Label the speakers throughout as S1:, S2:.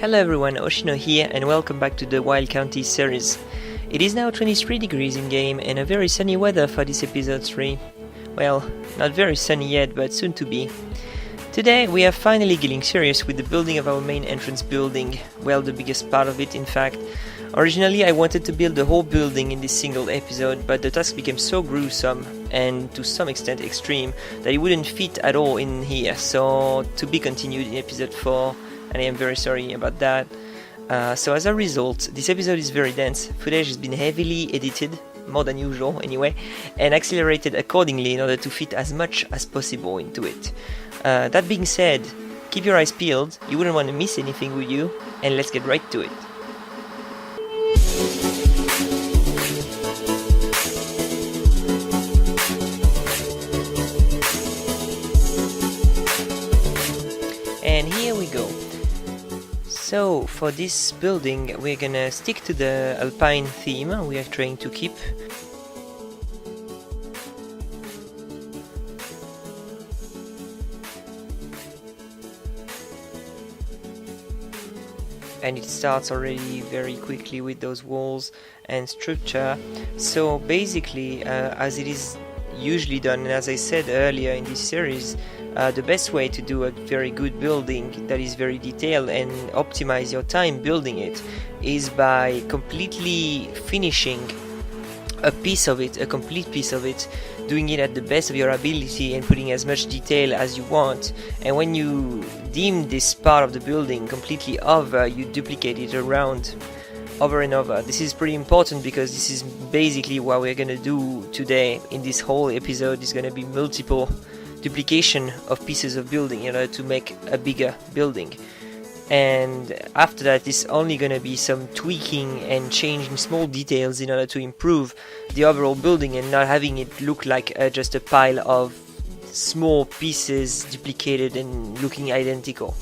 S1: Hello everyone, Oshino here and welcome back to the Wild County series. It is now 23 degrees in game and a very sunny weather for this episode 3. Well, not very sunny yet, but soon to be. Today we are finally getting serious with the building of our main entrance building, well, the biggest part of it in fact. Originally I wanted to build the whole building in this single episode, but the task became so gruesome and to some extent extreme that it wouldn't fit at all in here, so to be continued in episode 4, and I am very sorry about that. So as a result, this episode is very dense. Footage has been heavily edited, more than usual anyway, and accelerated accordingly in order to fit as much as possible into it. That being said, keep your eyes peeled, you wouldn't want to miss anything, would you? And let's get right to it. And here we go. So for this building we're gonna stick to the alpine theme we are trying to keep. And it starts already very quickly with those walls and structure. So basically, as it is usually done, and as I said earlier in this series, the best way to do a very good building that is very detailed and optimize your time building it is by completely finishing a piece of it, a complete piece of it, doing it at the best of your ability and putting as much detail as you want. And when you deem this part of the building completely over, you duplicate it around over and over. This is pretty important because this is basically what we're gonna do today in this whole episode. Is gonna be multiple duplication of pieces of building in order to make a bigger building. And after that it's only gonna be some tweaking and changing small details in order to improve the overall building and not having it look like just a pile of small pieces duplicated and looking identical.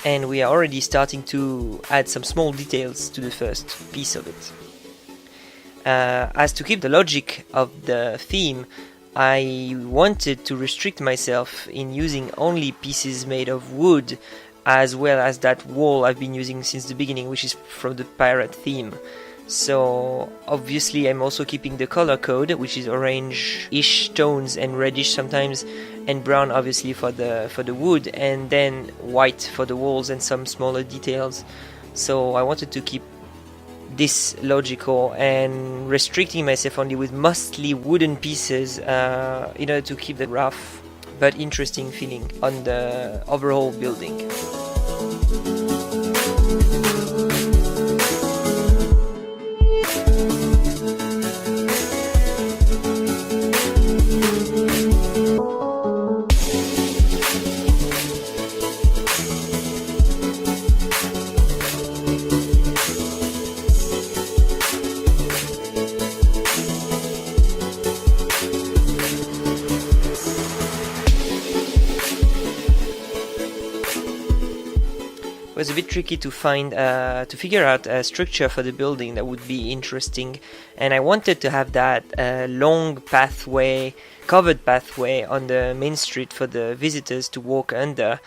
S1: And we are already starting to add some small details to the first piece of it. As to keep the logic of the theme, I wanted to restrict myself in using only pieces made of wood, as well as that wall I've been using since the beginning, which is from the pirate theme. So obviously I'm also keeping the color code, which is orange-ish tones and reddish sometimes, and brown obviously for the wood, and then white for the walls and some smaller details. So I wanted to keep this logical and restricting myself only with mostly wooden pieces in order to keep the rough but interesting feeling on the overall building. It was a bit tricky to figure out a structure for the building that would be interesting, and I wanted to have that long pathway, covered pathway on the main street for the visitors to walk under,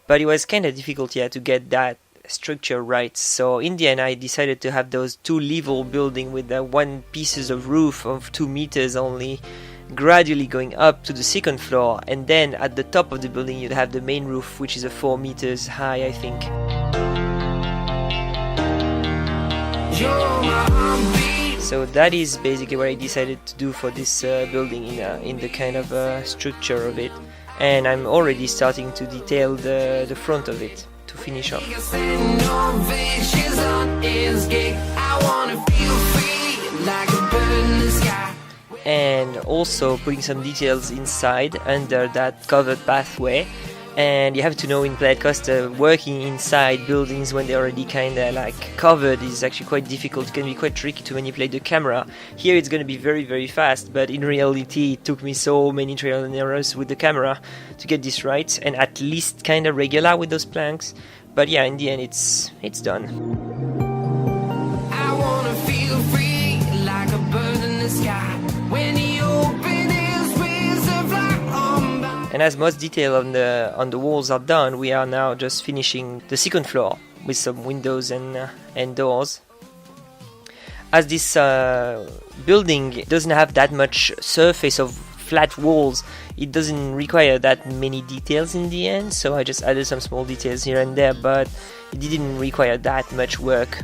S1: but it was kind of difficult to get that structure right. So in the end I decided to have those two level building with the one pieces of roof of 2 meters only, gradually going up to the second floor, and then at the top of the building you'd have the main roof, which is a 4 meters high, I think. So that is basically what I decided to do for this building in the kind of structure of it, and I'm already starting to detail the front of it to finish off. And also putting some details inside under that covered pathway. And you have to know in Plaid Coaster, working inside buildings when they're already kinda like covered is actually quite difficult. It can be quite tricky to manipulate the camera. Here it's gonna be very very fast, but in reality it took me so many trial and errors with the camera to get this right, and at least kinda regular with those planks. But yeah, in the end it's done. I wanna feel free like a bird in the sky when the open air spreads the fly on by. And as most detail on the walls are done, we are now just finishing the second floor with some windows and doors. As this building doesn't have that much surface of flat walls, it doesn't require that many details in the end, so I just added some small details here and there, but it didn't require that much work.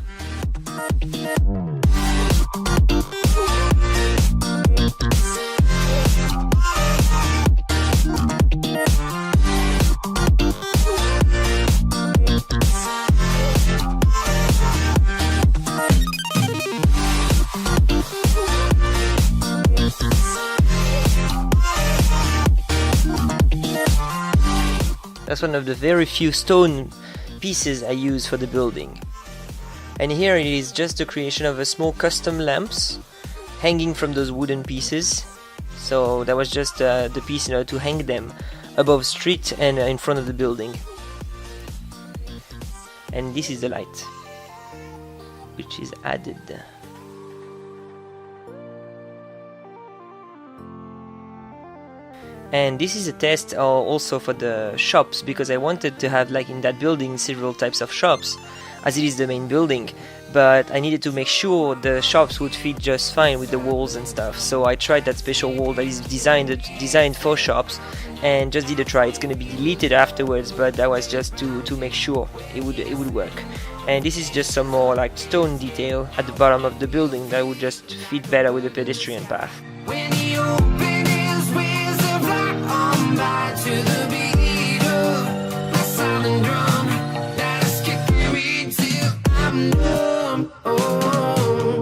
S1: That's one of the very few stone pieces I use for the building. And here it is just the creation of a small custom lamps hanging from those wooden pieces. So that was just the piece in order to hang them above street and in front of the building. And this is the light which is added. And this is a test also for the shops, because I wanted to have, like in that building, several types of shops, as it is the main building, but I needed to make sure the shops would fit just fine with the walls and stuff. So I tried that special wall that is designed for shops, and just did a try. It's going to be deleted afterwards, but that was just to make sure it would work. And this is just some more like stone detail at the bottom of the building that would just fit better with the pedestrian path. To the beat of the sounding drum that is kicking me till I'm numb. Oh.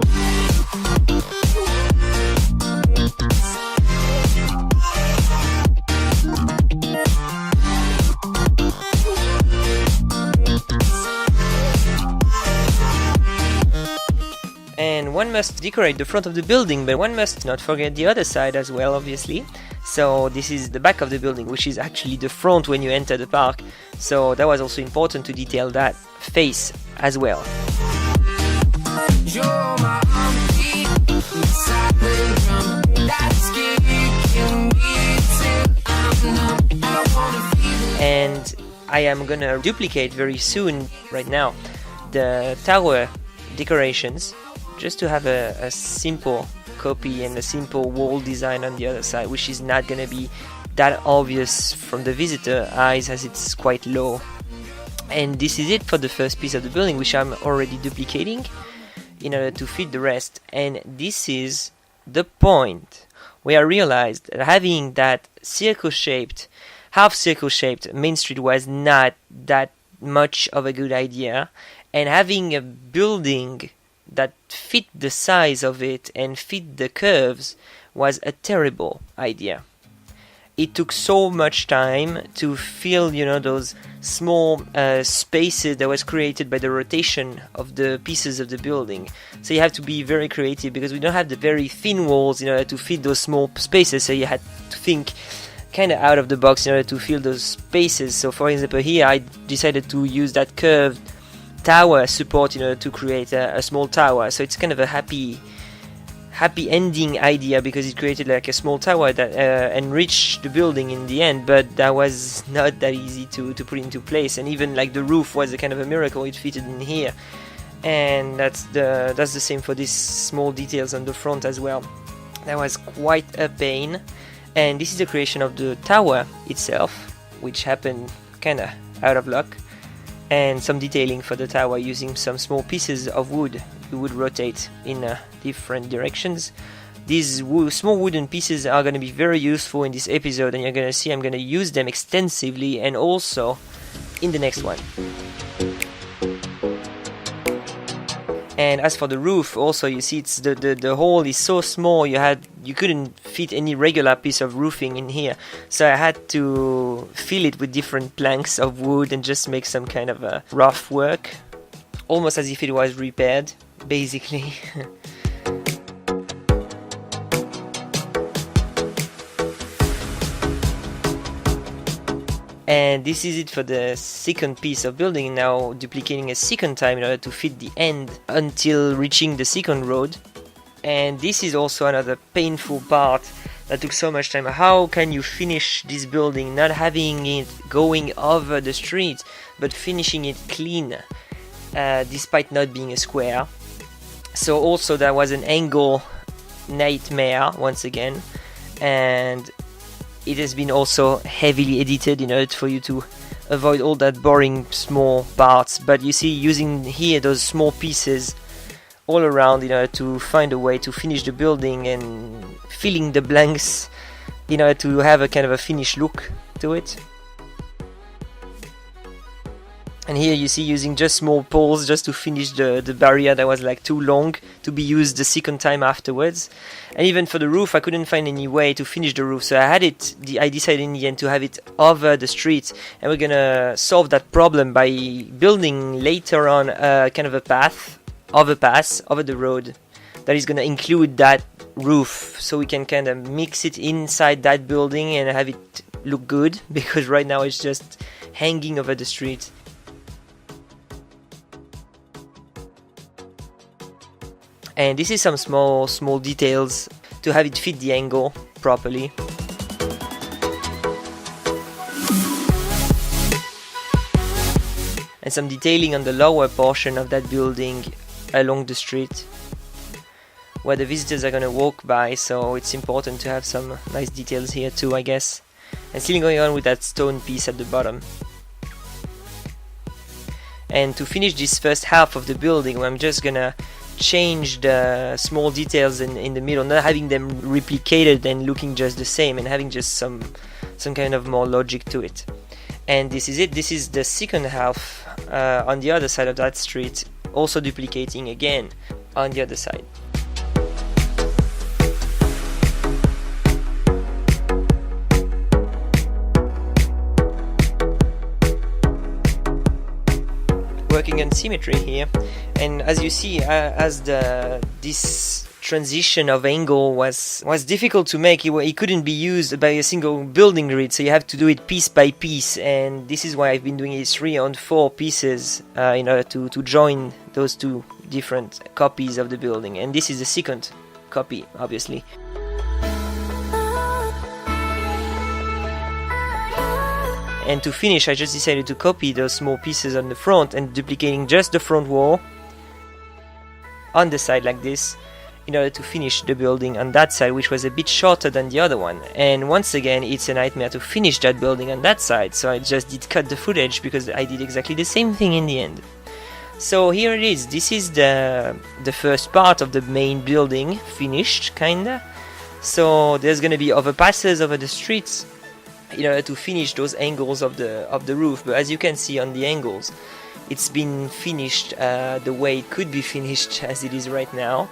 S1: And one must decorate the front of the building, but one must not forget the other side as well, obviously. So this is the back of the building, which is actually the front when you enter the park. So that was also important to detail that face as well. And I am gonna duplicate very soon, right now, the tower decorations, just to have a simple copy and a simple wall design on the other side, which is not gonna be that obvious from the visitor eyes as it's quite low. And this is it for the first piece of the building, which I'm already duplicating in order to fit the rest. And this is the point where I realized that having that half circle shaped main street was not that much of a good idea, and having a building that fit the size of it and fit the curves was a terrible idea. It took so much time to fill, those small spaces that was created by the rotation of the pieces of the building. So you have to be very creative, because we don't have the very thin walls in order to fit those small spaces. So you had to think kind of out of the box in order to fill those spaces. So for example, here I decided to use that curved tower support in order to create a small tower. So it's kind of a happy ending idea, because it created like a small tower that enriched the building in the end, but that was not that easy to put into place. And even like the roof was a kind of a miracle, it fitted in here. And that's the same for these small details on the front as well. That was quite a pain. And this is the creation of the tower itself, which happened kind of out of luck. And some detailing for the tower using some small pieces of wood. You would rotate in different directions. These small wooden pieces are going to be very useful in this episode, and you're going to see I'm going to use them extensively and also in the next one. And as for the roof, also you see it's the hole is so small, you couldn't fit any regular piece of roofing in here, so I had to fill it with different planks of wood and just make some kind of a rough work, almost as if it was repaired, basically. And this is it for the second piece of building, now duplicating a second time in order to fit the end until reaching the second road. And this is also another painful part, that took so much time. How can you finish this building not having it going over the street, but finishing it clean, despite not being a square? So also that was an angle nightmare once again, and it has been also heavily edited in order for you to avoid all that boring small parts. But you see, using here those small pieces all around in order to find a way to finish the building and filling the blanks in order to have a kind of a finished look to it. And here you see using just small poles just to finish the barrier that was like too long to be used the second time afterwards. And even for the roof, I couldn't find any way to finish the roof, so I decided in the end to have it over the street, and we're gonna solve that problem by building later on kind of a pass over the road that is gonna include that roof, so we can kind of mix it inside that building and have it look good, because right now it's just hanging over the street. And this is some small details to have it fit the angle properly. And some detailing on the lower portion of that building along the street, where the visitors are gonna walk by, so it's important to have some nice details here too, I guess. And still going on with that stone piece at the bottom. And to finish this first half of the building, I'm just gonna change the small details in the middle, not having them replicated and looking just the same, and having just some kind of more logic to it. And this is it. This is the second half on the other side of that street, also duplicating again on the other side. Working on symmetry here, and as you see, as this transition of angle was difficult to make, it couldn't be used by a single building grid, so you have to do it piece by piece, and this is why I've been doing it 3 on 4 pieces in order to join those two different copies of the building, and this is the second copy, obviously. And to finish, I just decided to copy those small pieces on the front and duplicating just the front wall on the side like this, in order to finish the building on that side, which was a bit shorter than the other one. And once again, it's a nightmare to finish that building on that side, so I just did cut the footage because I did exactly the same thing in the end. So here it is. This is the first part of the main building finished, kinda. So there's gonna be overpasses over the streets in order to finish those angles of the roof, but as you can see on the angles, it's been finished the way it could be finished as it is right now.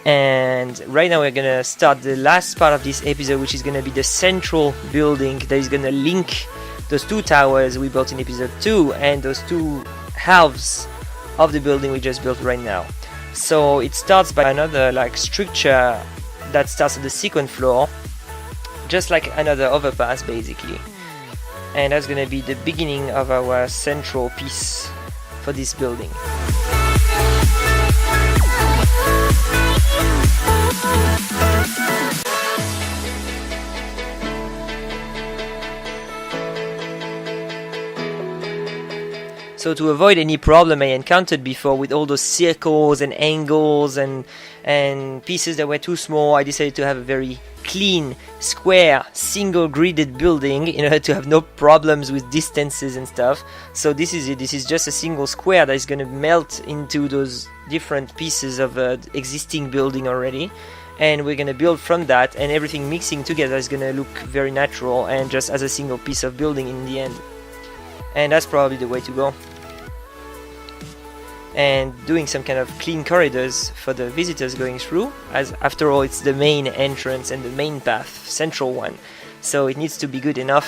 S1: And right now we're gonna start the last part of this episode, which is gonna be the central building that is gonna link those 2 towers we built in episode 2 and those 2 halves of the building we just built right now. So it starts by another structure that starts at the second floor, just like another overpass basically, and that's gonna be the beginning of our central piece for this building. So to avoid any problem I encountered before with all those circles and angles and pieces that were too small, I decided to have a very clean, square, single gridded building in order to have no problems with distances and stuff. So this is it. This is just a single square that is going to melt into those different pieces of existing building already. And we're going to build from that, and everything mixing together is going to look very natural and just as a single piece of building in the end. And that's probably the way to go. And doing some kind of clean corridors for the visitors going through, as after all it's the main entrance and the main path, central one, so it needs to be good enough.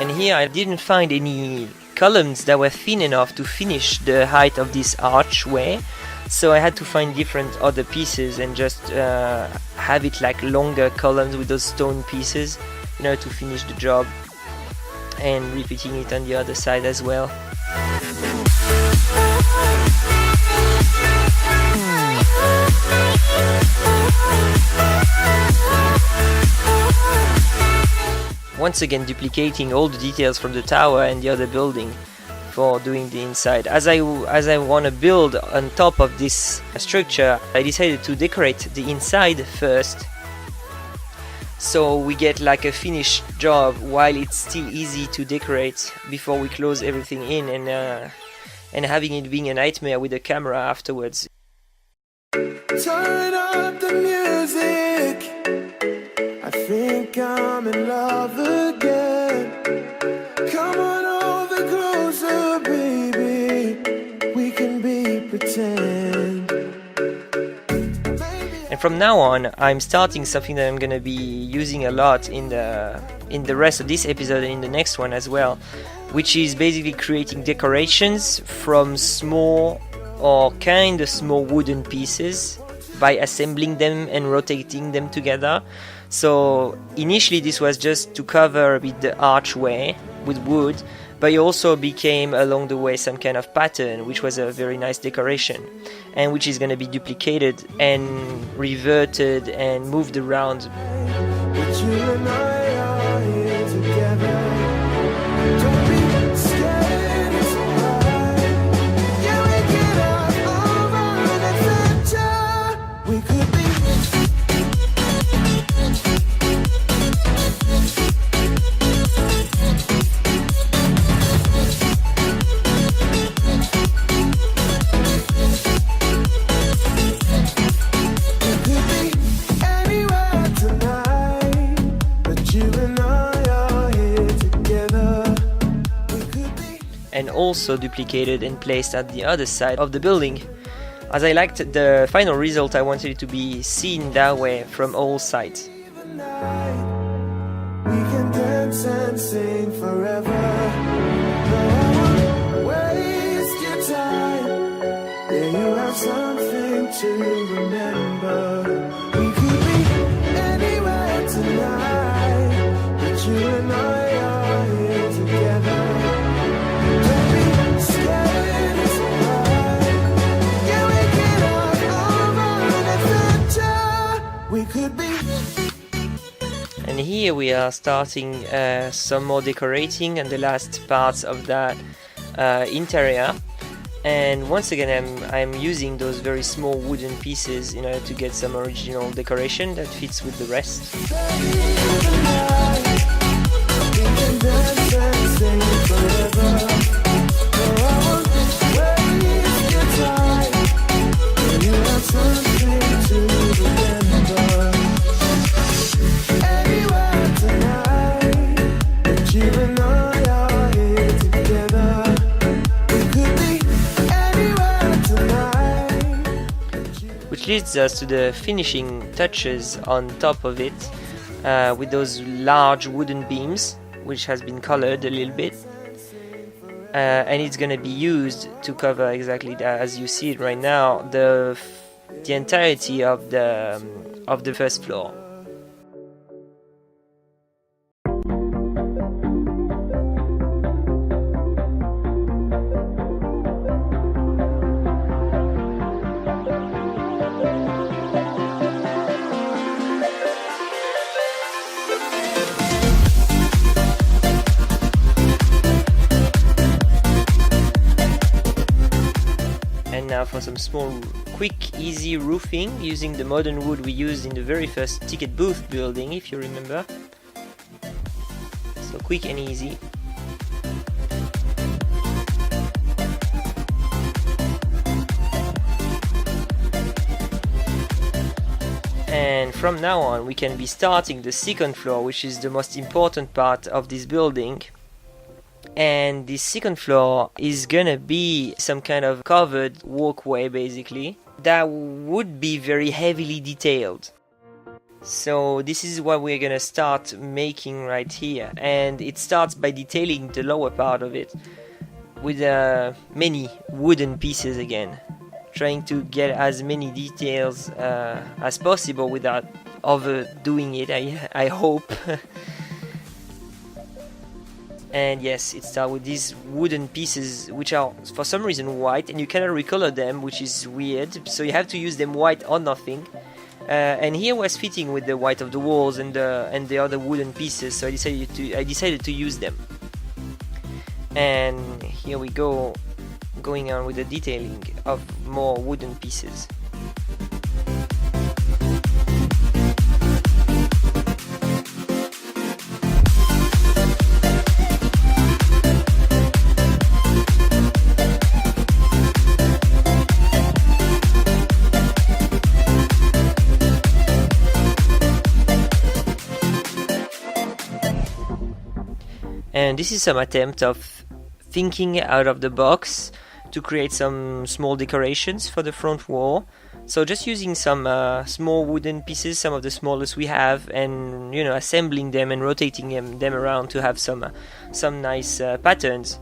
S1: And here I didn't find any columns that were thin enough to finish the height of this archway, so I had to find different other pieces and just have it like longer columns with those stone pieces in order to finish the job, and repeating it on the other side as well. Once again duplicating all the details from the tower and the other building for doing the inside. As I want to build on top of this structure, I decided to decorate the inside first, so we get like a finished job while it's still easy to decorate before we close everything in, and having it being a nightmare with the camera afterwards.
S2: Turn up the music, I think I'm in love again. Come on over closer, baby, we can be pretend.
S1: And from now on, I'm starting something that I'm gonna be using a lot in the rest of this episode and in the next one as well, which is basically creating decorations from small or kind of small wooden pieces by assembling them and rotating them together. So initially this was just to cover a bit the archway with wood, but it also became along the way some kind of pattern, which was a very nice decoration, and which is going to be duplicated and reverted and moved around.
S2: But you and I are here together. Don't be scared, it's alright. Yeah, we get out over an adventure. We could be.
S1: And also duplicated and placed at the other side of the building. As I liked the final result, I wanted it to be seen that way from all sides.
S2: We can dance and sing forever. No, waste your time. Yeah, you have something to remember. We could be anywhere tonight, but you and I are here together.
S1: And here we are starting some more decorating and the last parts of that interior. And once again I'm using those very small wooden pieces in order to get some original decoration that fits with the rest. Which leads us to the finishing touches on top of it, with those large wooden beams, which has been colored a little bit, and it's going to be used to cover exactly that, as you see it right now, the entirety of the first floor. And now for some small, quick, easy roofing using the modern wood we used in the very first ticket booth building, if you remember. So quick and easy. And from now on we can be starting the second floor, which is the most important part of this building. And the second floor is gonna be some kind of covered walkway, basically, that would be very heavily detailed. So this is what we're gonna start making right here, and it starts by detailing the lower part of it with many wooden pieces again, trying to get as many details as possible without overdoing it, I hope. And yes, it starts with these wooden pieces which are for some reason white, and you cannot recolor them, which is weird, so you have to use them white or nothing. And here was fitting with the white of the walls and the other wooden pieces, so I decided to use them. And here we go, going on with the detailing of more wooden pieces. And this is some attempt of thinking out of the box to create some small decorations for the front wall. So just using some small wooden pieces, some of the smallest we have, and assembling them and rotating them around to have some nice patterns,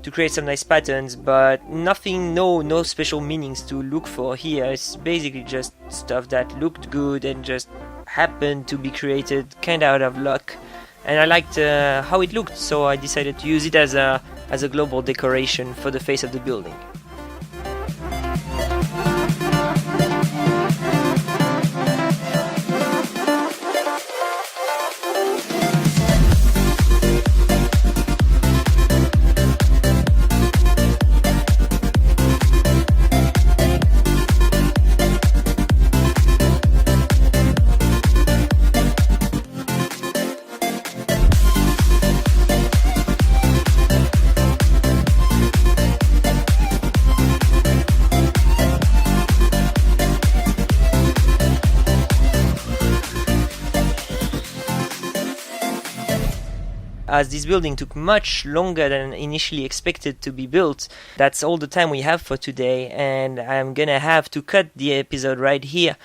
S1: to create some nice patterns, but nothing, no special meanings to look for here. It's basically just stuff that looked good and just happened to be created kind of out of luck. And I liked how it looked, so I decided to use it as a global decoration for the face of the building. As this building took much longer than initially expected to be built, that's all the time we have for today, and I'm gonna have to cut the episode right here,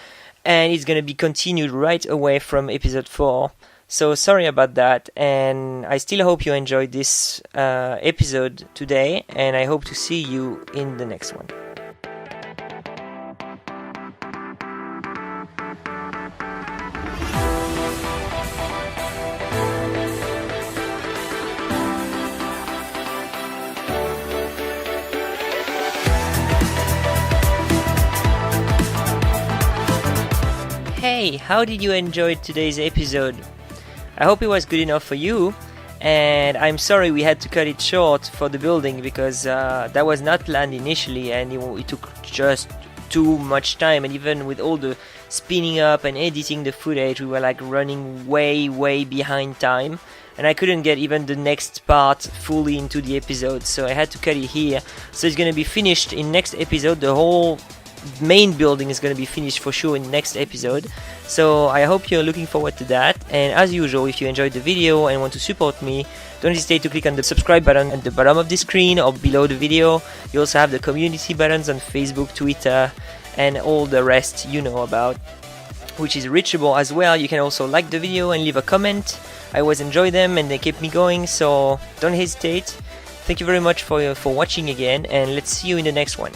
S1: and it's gonna be continued right away from episode 4. So sorry about that, and I still hope you enjoyed this episode today, and I hope to see you in the next one. Hey, how did you enjoy today's episode? I hope it was good enough for you, and I'm sorry we had to cut it short for the building because that was not planned initially, and it took just too much time, and even with all the spinning up and editing the footage, we were like running way behind time, and I couldn't get even the next part fully into the episode, so I had to cut it here. So it's gonna be finished in next episode. The whole main building is going to be finished for sure in next episode, so I hope you're looking forward to that. And as usual, if you enjoyed the video and want to support me, don't hesitate to click on the subscribe button at the bottom of the screen or below the video. You also have the community buttons on Facebook, Twitter, and all the rest you know about, which is reachable as well. You can also like the video and leave a comment. I always enjoy them and they keep me going, so don't hesitate. Thank you very much for watching again, and let's see you in the next one.